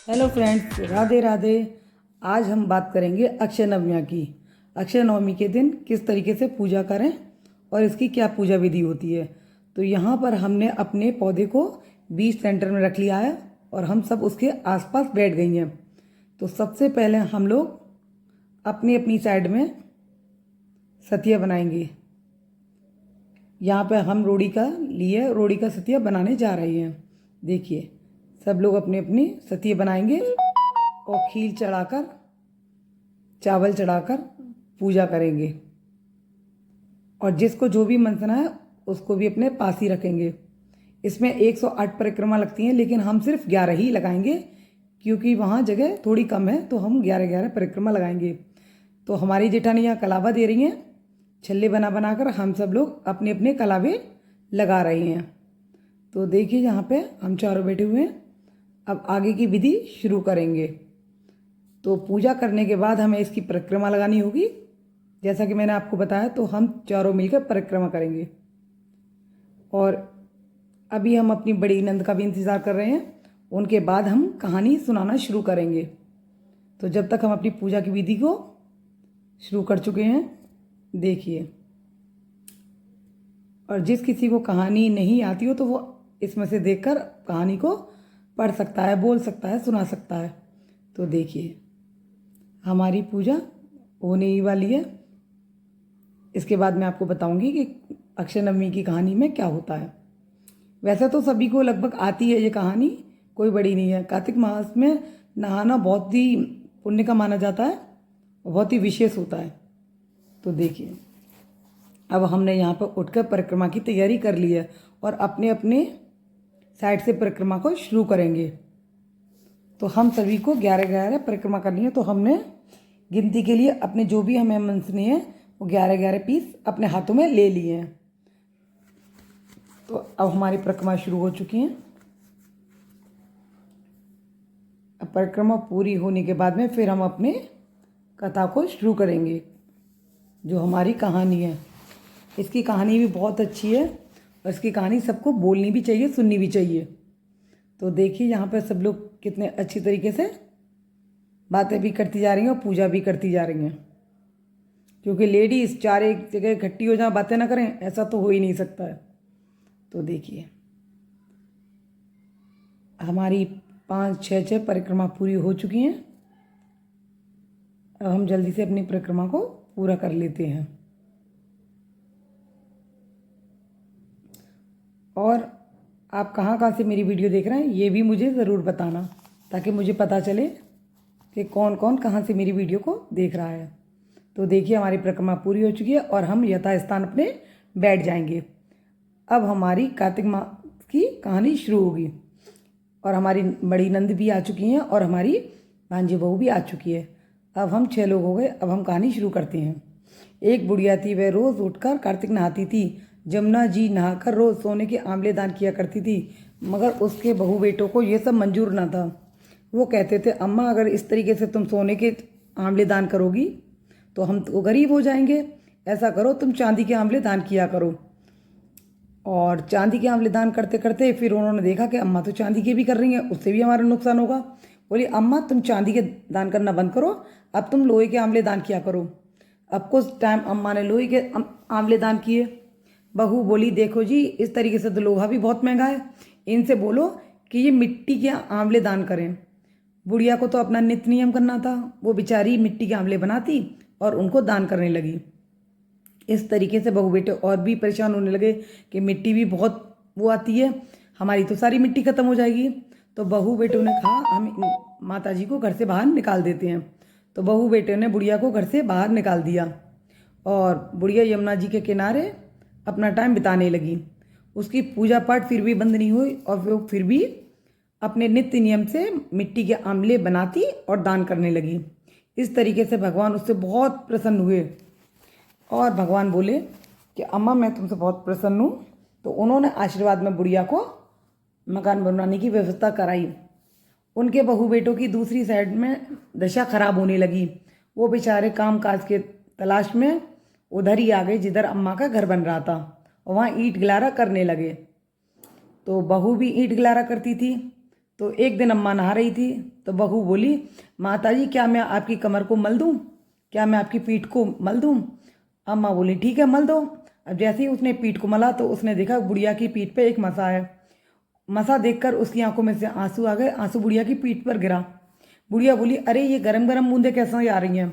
Hello friends, Radhe Radhe. आज हम बात करेंगे अक्षय नवमी की। अक्षय नवमी के दिन किस तरीके से पूजा करें और इसकी क्या पूजा विधि होती है। तो यहाँ पर हमने अपने पौधे को बीच सेंटर में रख लिया है और हम सब उसके आसपास बैठ गई हैं। तो सबसे पहले हम लोग अपनी अपनी साइड में सतिया बनाएंगे। यहाँ पे हम रोड़ी का सतिया बनाने जा रहे हैं। देखिए, सब लोग अपनी अपनी सतिया बनाएंगे और खीर चढ़ाकर, चावल चढ़ाकर पूजा करेंगे। और जिसको जो भी मनसना है उसको भी अपने पास ही रखेंगे। इसमें 108 परिक्रमा लगती हैं, लेकिन हम सिर्फ 11 ही लगाएंगे क्योंकि वहाँ जगह थोड़ी कम है, तो हम 11 परिक्रमा लगाएंगे। तो हमारी जेठानी यहाँ कलावा दे रही हैं, छल्ले बना बनाकर हम सब लोग अपने अपने कलावे लगा रहे हैं। तो देखिए, यहाँ पे हम चारों बैठे हुए हैं। अब आगे की विधि शुरू करेंगे। तो पूजा करने के बाद हमें इसकी परिक्रमा लगानी होगी, जैसा कि मैंने आपको बताया। तो हम चारों मिलकर परिक्रमा करेंगे। और अभी हम अपनी बड़ी नंद का भी इंतज़ार कर रहे हैं, उनके बाद हम कहानी सुनाना शुरू करेंगे। तो जब तक हम अपनी पूजा की विधि को शुरू कर चुके हैं, देखिए। और जिस किसी को कहानी नहीं आती हो तो वो इसमें से देखकर कहानी को पढ़ सकता है, बोल सकता है, सुना सकता है। तो देखिए, हमारी पूजा होने ही वाली है। इसके बाद मैं आपको बताऊंगी कि अक्षय नवमी की कहानी में क्या होता है। वैसे तो सभी को लगभग आती है ये कहानी, कोई बड़ी नहीं है। कार्तिक मास में नहाना बहुत ही पुण्य का माना जाता है और बहुत ही विशेष होता है। तो देखिए, अब हमने यहाँ पर उठकर परिक्रमा की तैयारी कर ली है और अपने अपने साइड से परिक्रमा को शुरू करेंगे। तो हम सभी को 11 परिक्रमा करनी है। तो हमने गिनती के लिए अपने जो भी हमें मनसनी है वो 11 पीस अपने हाथों में ले लिए हैं। तो अब हमारी परिक्रमा शुरू हो चुकी है। अब परिक्रमा पूरी होने के बाद में फिर हम अपने कथा को शुरू करेंगे। जो हमारी कहानी है, इसकी कहानी भी बहुत अच्छी है और इसकी कहानी सबको बोलनी भी चाहिए, सुननी भी चाहिए। तो देखिए, यहाँ पर सब लोग कितने अच्छी तरीके से बातें भी करती जा रही हैं और पूजा भी करती जा रही हैं। क्योंकि लेडीज़ चार एक जगह इकट्ठी हो जाए, बातें ना करें, ऐसा तो हो ही नहीं सकता है। तो देखिए, हमारी 5-6 परिक्रमा पूरी हो चुकी हैं। अब हम जल्दी से अपनी परिक्रमा को पूरा कर लेते हैं। और आप कहाँ कहाँ से मेरी वीडियो देख रहे हैं ये भी मुझे ज़रूर बताना, ताकि मुझे पता चले कि कौन कौन कहाँ से मेरी वीडियो को देख रहा है। तो देखिए, हमारी परिक्रमा पूरी हो चुकी है और हम यथास्थान अपने बैठ जाएंगे। अब हमारी कार्तिक मास की कहानी शुरू होगी। और हमारी बड़ी नंद भी आ चुकी हैं और हमारी भांजी बहू भी आ चुकी है। अब हम 6 लोग हो गए। अब हम कहानी शुरू करते हैं। एक बुढ़िया थी, वह रोज़ उठकर कार्तिक नहाती थी। जमुना जी नहाकर रोज़ सोने के आंवले दान किया करती थी, मगर उसके बहू बेटों को ये सब मंजूर ना था। वो कहते थे, अम्मा अगर इस तरीके से तुम सोने के आंवले दान करोगी तो हम तो गरीब हो जाएंगे। ऐसा करो, तुम चांदी के आंवले दान किया करो। और चांदी के आंवले दान करते करते फिर उन्होंने देखा कि अम्मा तो चांदी के भी कर रही हैं, उससे भी हमारा नुकसान होगा। बोली, अम्मा तुम चांदी के दान करना बंद करो, अब तुम लोहे के आंवले दान किया करो। अब कुछ टाइम अम्मा ने लोहे के आंवले दान किए। बहू बोली, देखो जी, इस तरीके से तो लोहा भी बहुत महंगा है, इनसे बोलो कि ये मिट्टी के आंवले दान करें। बुढ़िया को तो अपना नित्य नियम करना था, वो बेचारी मिट्टी के आंवले बनाती और उनको दान करने लगी। इस तरीके से बहू बेटे और भी परेशान होने लगे कि मिट्टी भी बहुत वो आती है, हमारी तो सारी मिट्टी खत्म हो जाएगी। तो बहू बेटों ने कहा, हम माता जी को घर से बाहर निकाल देते हैं। तो बहू बेटे ने बुढ़िया को घर से बाहर निकाल दिया और बुढ़िया यमुना जी के किनारे अपना टाइम बिताने लगी। उसकी पूजा पाठ फिर भी बंद नहीं हुई और वो फिर भी अपने नित्य नियम से मिट्टी के आंवले बनाती और दान करने लगी। इस तरीके से भगवान उससे बहुत प्रसन्न हुए और भगवान बोले कि अम्मा मैं तुमसे बहुत प्रसन्न हूँ। तो उन्होंने आशीर्वाद में बुढ़िया को मकान बनवाने की व्यवस्था कराई। उनके बहू बेटों की दूसरी साइड में दशा खराब होने लगी। वो बेचारे काम काज के तलाश में उधर ही आ गए जिधर अम्मा का घर बन रहा था और वहाँ ईंट गिलारा करने लगे। तो बहू भी ईंट गिलारा करती थी तो एक दिन अम्मा नहा रही थी तो बहू बोली, माता जी क्या मैं आपकी कमर को मल दूँ, क्या मैं आपकी पीठ को मल दूँ। अम्मा बोली ठीक है मल दो। अब जैसे ही उसने पीठ को मला तो उसने देखा बुढ़िया की पीठ पे एक मसा है। मसा देखकर उसकी आंखों में से आंसू आ गए, आंसू बुढ़िया की पीठ पर गिरा। बुढ़िया बोली अरे ये गरम गरम बूंदें कैसे आ रही हैं।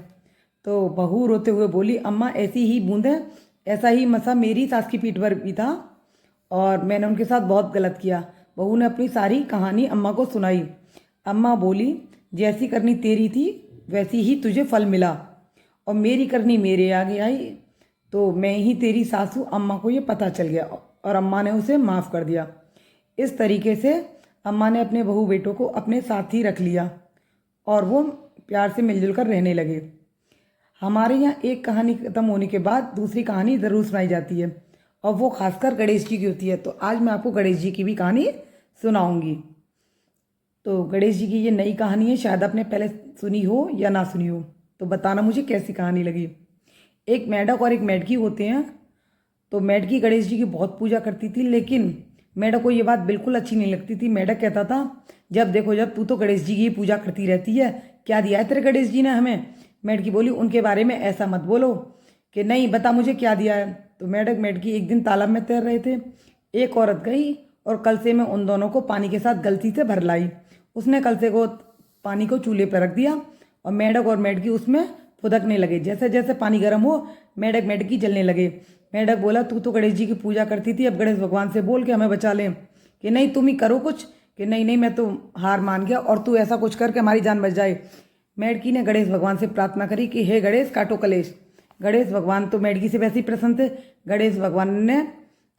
तो बहू रोते हुए बोली अम्मा ऐसी ही बूंदें, ऐसा ही मसा मेरी सास की पीठ पर भी था और मैंने उनके साथ बहुत गलत किया। बहू ने अपनी सारी कहानी अम्मा को सुनाई। अम्मा बोली जैसी करनी तेरी थी वैसी ही तुझे फल मिला और मेरी करनी मेरे आगे आई तो मैं ही तेरी सासू। अम्मा को ये पता चल गया और अम्मा ने उसे माफ़ कर दिया। इस तरीके से अम्मा ने अपने बहू बेटों को अपने साथ ही रख लिया और वो प्यार से मिलजुल कर रहने लगे। हमारे यहाँ एक कहानी ख़त्म होने के बाद दूसरी कहानी ज़रूर सुनाई जाती है और वो खासकर गणेश जी की होती है। तो आज मैं आपको गणेश जी की भी कहानी सुनाऊंगी। तो गणेश जी की ये नई कहानी है, शायद आपने पहले सुनी हो या ना सुनी हो, तो बताना मुझे कैसी कहानी लगी। एक मेढक और एक मेढकी होते हैं। तो मेढकी गणेश जी की बहुत पूजा करती थी, लेकिन मेढक को ये बात बिल्कुल अच्छी नहीं लगती थी। मेढक कहता था जब देखो जब तू तो गणेश जी की पूजा करती रहती है, क्या दिया है तेरे गणेश जी ने हमें। मेढकी बोली उनके बारे में ऐसा मत बोलो, कि नहीं बता मुझे क्या दिया है। तो मेढक मेढकी एक दिन तालाब में तैर रहे थे। एक औरत गई और कलसे में उन दोनों को पानी के साथ गलती से भर लाई। उसने कलसे को पानी को चूल्हे पर रख दिया और मेढक और मेढकी उसमें फुदकने लगे। जैसे जैसे पानी गर्म हो मेढक मेढकी जलने लगे। मेढक बोला तू तो गणेश जी की पूजा करती थी, अब गणेश भगवान से बोल के हमें बचा लें। कि नहीं तुम ही करो कुछ। कि नहीं नहीं मैं तो हार मान गया और तू ऐसा कुछ करके हमारी जान बच जाए। मेढकी ने गणेश भगवान से प्रार्थना करी कि हे गणेश काटो कलेश। गणेश भगवान तो मेढकी से वैसे ही प्रसन्न थे। गणेश भगवान ने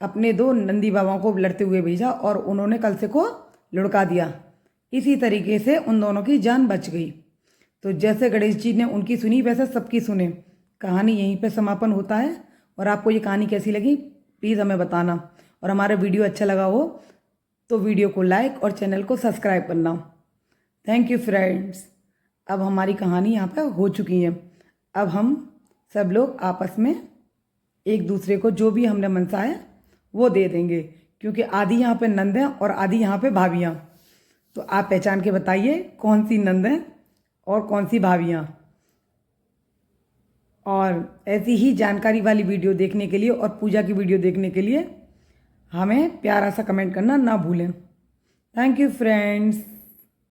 अपने दो नंदी बाबाओं को लड़ते हुए भेजा और उन्होंने कलसे को लुढ़का दिया। इसी तरीके से उन दोनों की जान बच गई। तो जैसे गणेश जी ने उनकी सुनी वैसे सबकी सुने। कहानी यहीं पे समापन होता है। और आपको ये कहानी कैसी लगी प्लीज़ हमें बताना, और हमारा वीडियो अच्छा लगा हो तो वीडियो को लाइक और चैनल को सब्सक्राइब करना। Thank you friends. अब हमारी कहानी यहाँ पे हो चुकी है। अब हम सब लोग आपस में एक दूसरे को जो भी हमने मनसा है वो दे देंगे, क्योंकि आधी यहाँ पे नंद हैं और आधी यहाँ पे भाभियाँ। तो आप पहचान के बताइए कौन सी नंद हैं और कौन सी भाभियाँ। और ऐसी ही जानकारी वाली वीडियो देखने के लिए और पूजा की वीडियो देखने के लिए हमें प्यारा सा कमेंट करना ना भूलें। Thank you friends.